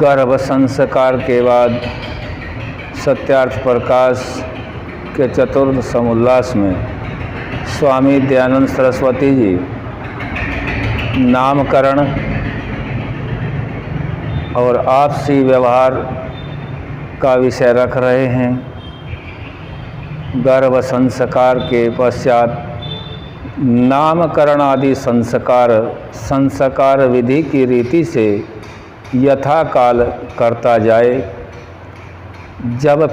गर्भ संस्कार के बाद सत्यार्थ प्रकाश के चतुर्थ समुल्लास में स्वामी दयानंद सरस्वती जी नामकरण और आपसी व्यवहार का विषय रख रहे हैं। गर्भ संस्कार के पश्चात नामकरण आदि संस्कार विधि की रीति से यथाकाल करता जाए। जब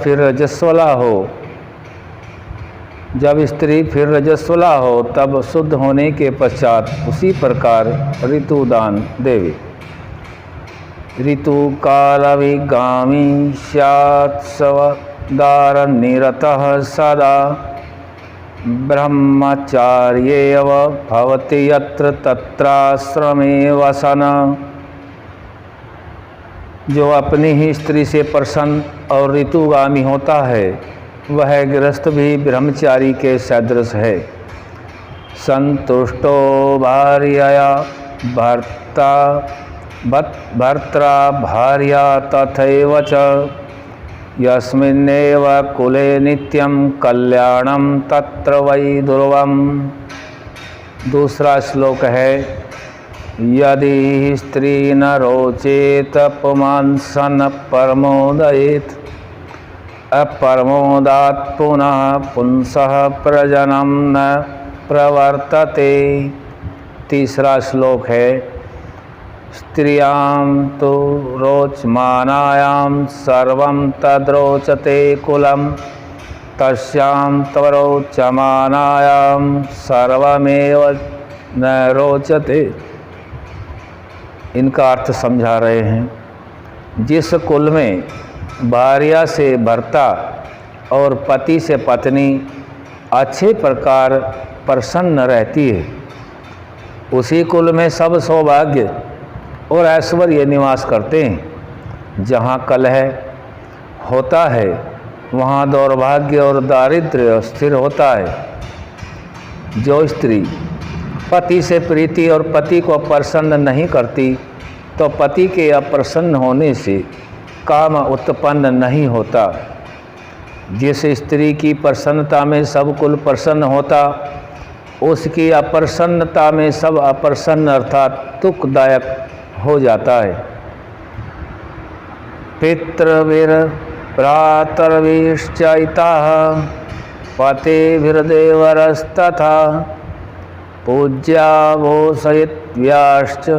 स्त्री फिर रजस्वला हो तब शुद्ध होने के पश्चात उसी प्रकार ऋतुदान देवे। ऋतु कालविगामी स्यात्सवदार निरतः सदा ब्रह्मचार्येव भवति यत्र तत्राश्रमे वसन। जो अपनी ही स्त्री से प्रसन्न और ऋतुगामी होता है वह गृहस्थ भी ब्रह्मचारी के सदृश है। संतुष्टो भार्यया भर्त्रा भार्या तथैव च यस्मिन्नेव कुले नित्यं कल्याणं तत्र वै ध्रुवम्। दूसरा श्लोक है, यदि स्त्री न रोचेत पुमांसन परमोदयेत अपरमोदात् पुनः पुंसः प्रजनम न प्रवर्तते। तीसरा श्लोक है, स्त्रियां तो रोचमानायां सर्वं तद्रोचते कुलं तस्यां तवरोचमानायां सर्वमेव न रोचते। इनका अर्थ समझा रहे हैं। जिस कुल में भार्या से भर्ता और पति से पत्नी अच्छे प्रकार प्रसन्न रहती है, उसी कुल में सब सौभाग्य और ऐश्वर्य निवास करते हैं। जहाँ कलह होता है वहाँ दौर्भाग्य और दारिद्र्य स्थिर होता है। जो स्त्री पति से प्रीति और पति को प्रसन्न नहीं करती तो पति के अप्रसन्न होने से काम उत्पन्न नहीं होता। जिस स्त्री की प्रसन्नता में सब कुल प्रसन्न होता, उसकी अप्रसन्नता में सब अप्रसन्न अर्थात दुखदायक हो जाता है। पितृवीर भ्रातर्विश्चैताः पतिभिर्देवरस्तथा पूज्या भूषयित्व्याश्च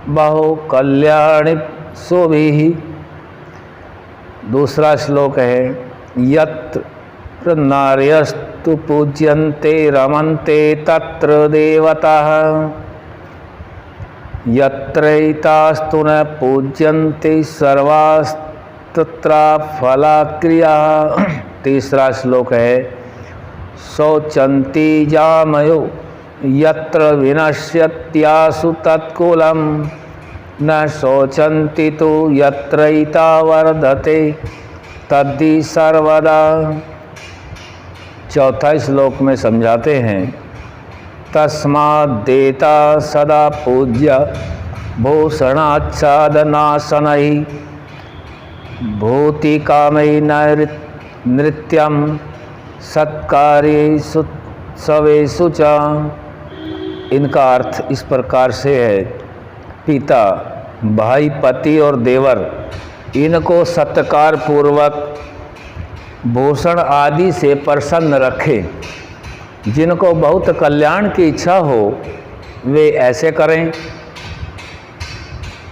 बहु कल्याणि शुभिः। दूसरा श्लोक है, यत्र नार्यस्तु पूज्यन्ते रमन्ते तत्र देवताः यत्रैतास्तु न पूज्यन्ते सर्वास्तत्र फलाक्रियाः। तीसरा श्लोक है, शोचन्ति जामयो यत्र विनश्यत्यासु तत्कुलं न शोचन्ति तु यत्रैता वर्धते तद्धि सर्वदा। चौथा श्लोक में समझाते हैं, तस्माद्देता सदा पूज्य भूषणाच्छादनाशनैः भूतिकामै नृत्यं सत्कार्येषु सवेषु च। इनका अर्थ इस प्रकार से है, पिता, भाई, पति और देवर इनको सत्कार पूर्वक भूषण आदि से प्रसन्न रखें। जिनको बहुत कल्याण की इच्छा हो वे ऐसे करें।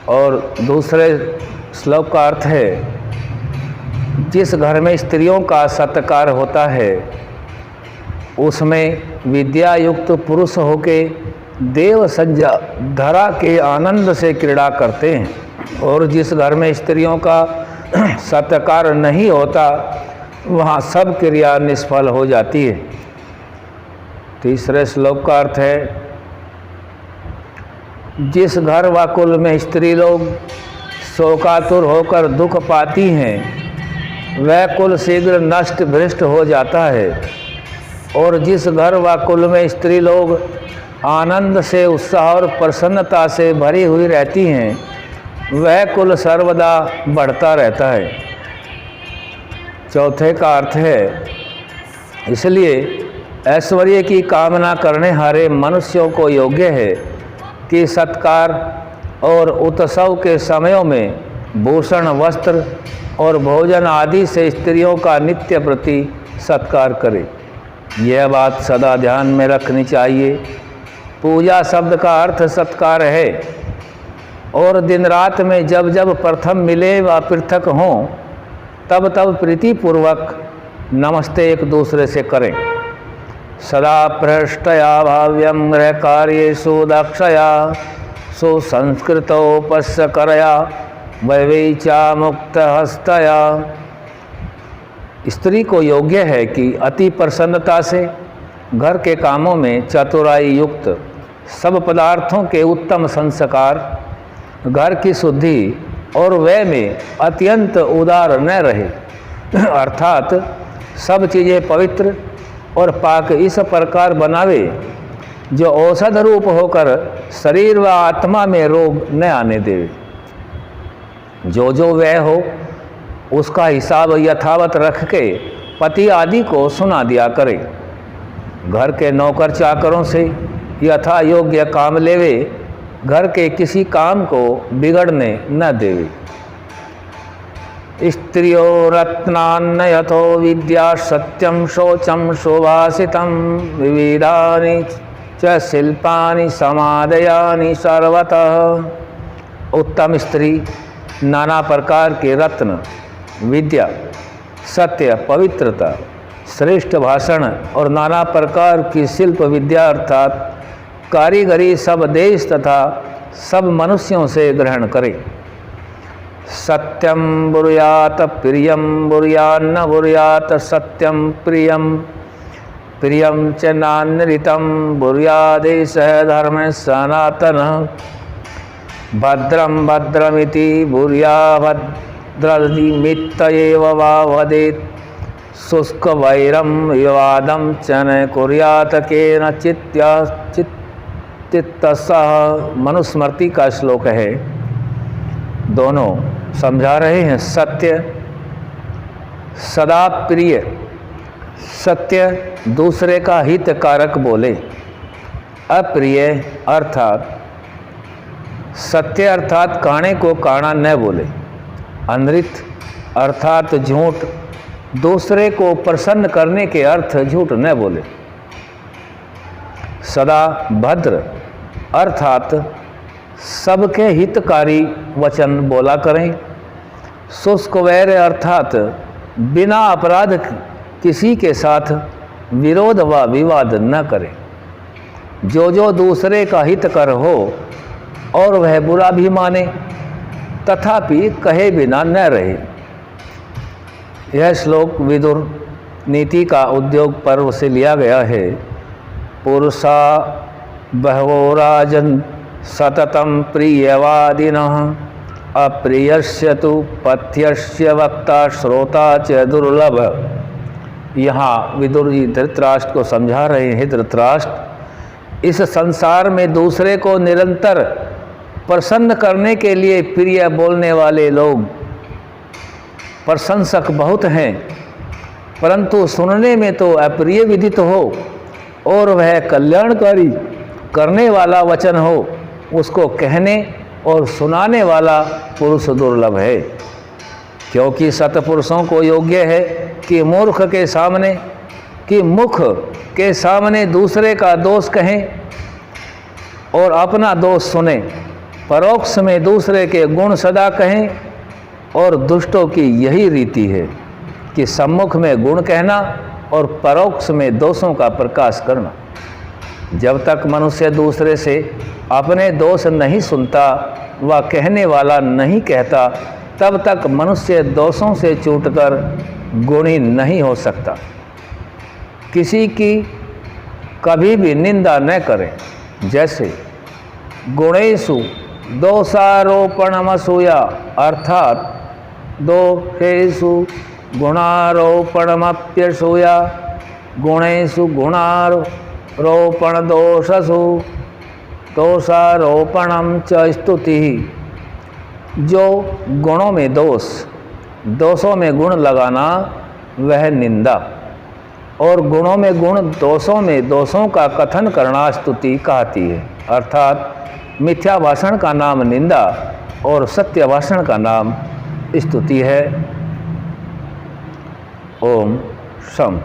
और दूसरे श्लोक का अर्थ है, जिस घर में स्त्रियों का सत्कार होता है उसमें विद्या युक्त पुरुष होके देव सज्जा धरा के आनंद से क्रीड़ा करते हैं। और जिस घर में स्त्रियों का सत्कार नहीं होता वहाँ सब क्रिया निष्फल हो जाती है। तीसरे श्लोक का अर्थ है, जिस घर व कुल में स्त्री लोग शोकातुर होकर दुख पाती हैं वह कुल शीघ्र नष्ट भ्रष्ट हो जाता है। और जिस घर व कुल में स्त्री लोग आनंद से, उत्साह और प्रसन्नता से भरी हुई रहती हैं, वह कुल सर्वदा बढ़ता रहता है। चौथे का अर्थ है, इसलिए ऐश्वर्य की कामना करने हारे मनुष्यों को योग्य है कि सत्कार और उत्सव के समयों में भूषण, वस्त्र और भोजन आदि से स्त्रियों का नित्य प्रति सत्कार करे। यह बात सदा ध्यान में रखनी चाहिए। पूजा शब्द का अर्थ सत्कार है और दिन रात में जब जब प्रथम मिले व पृथक हों, तब तब प्रीतिपूर्वक नमस्ते एक दूसरे से करें। सदा पृष्ठया भाव्यं गृह कार्येषु दक्षया सुसंस्कृतोपस्करया वैवेचा मुक्त हस्तया। स्त्री को योग्य है कि अति प्रसन्नता से घर के कामों में चतुराई युक्त सब पदार्थों के उत्तम संस्कार, घर की शुद्धि और व्यय में अत्यंत उदार न रहे, अर्थात सब चीज़ें पवित्र और पाक इस प्रकार बनावे जो औषध रूप होकर शरीर व आत्मा में रोग न आने देवे। जो जो व्यय हो उसका हिसाब यथावत रख के पति आदि को सुना दिया करे। घर के नौकर चाकरों से यथा योग्य काम लेवे, घर के किसी काम को बिगड़ने न देवे। स्त्रियो रत्नान्न यथो विद्या सत्यम शौचम शोभासितम विविधानि च शिल्पानि समादयानि सर्वतः। उत्तम स्त्री नाना प्रकार के रत्न, विद्या, सत्य, पवित्रता, श्रेष्ठ भाषण और नाना प्रकार की शिल्प विद्या अर्थात कारीगरी सब देश तथा सब मनुष्यों से ग्रहण करे। सत्यम बुर्यात प्रियम बुर्यान्न बुर्यात सत्यम प्रियम प्रियम च नान्यरितम बुर्यादेश धर्म सनातन। भद्रम भद्रमिति बुर्या भद्रमित्त एव वा वदेत् शुष्क वैरम विवादम च न कुर्यात केन चित्तसः। मनुस्मृति का श्लोक है। दोनों समझा रहे हैं। सत्य सदा प्रिय, सत्य दूसरे का हित कारक बोले। अप्रिय अर्थात सत्य अर्थात काणे को काणा न बोले। अनृत अर्थात झूठ, दूसरे को प्रसन्न करने के अर्थ झूठ न बोले। सदा भद्र अर्थात सबके हितकारी वचन बोला करें। शुष्क वैर अर्थात बिना अपराध किसी के साथ विरोध व विवाद न करें। जो जो दूसरे का हित कर हो और वह बुरा भी माने तथापि कहे बिना न रहे। यह श्लोक विदुर नीति का उद्योग पर्व से लिया गया है। पुरुषा बहवो राजन सततम प्रियवादिनः अप्रियस्य तु पथ्यस्य वक्ता श्रोता च दुर्लभ। यहाँ विदुर जी धृतराष्ट्र को समझा रहे हैं। धृतराष्ट्र, इस संसार में दूसरे को निरंतर प्रसन्न करने के लिए प्रिय बोलने वाले लोग, प्रशंसक बहुत हैं, परंतु सुनने में तो अप्रिय विदित हो और वह कल्याणकारी करने वाला वचन हो, उसको कहने और सुनाने वाला पुरुष दुर्लभ है। क्योंकि सत्पुरुषों को योग्य है कि मुख के सामने दूसरे का दोष कहें और अपना दोष सुने। परोक्ष में दूसरे के गुण सदा कहें और दुष्टों की यही रीति है कि सम्मुख में गुण कहना और परोक्ष में दोषों का प्रकाश करना। जब तक मनुष्य दूसरे से अपने दोष नहीं सुनता व कहने वाला नहीं कहता, तब तक मनुष्य दोषों से छूटकर गुणी नहीं हो सकता। किसी की कभी भी निंदा न करें। जैसे गुणेषु दोषारोपणमसूया अर्थात दोषेषु गुणारोपणमप्यसूया। गुणेषु गुणारोपण दोषसु दोषारोपणम च स्तुति। जो गुणों में दोष, दोषों में गुण लगाना वह निंदा, और गुणों में गुण, दोषों में दोषों का कथन करना स्तुति कहती है। अर्थात मिथ्या भाषण का नाम निंदा और सत्य भाषण का नाम स्तुति है। ओम शम।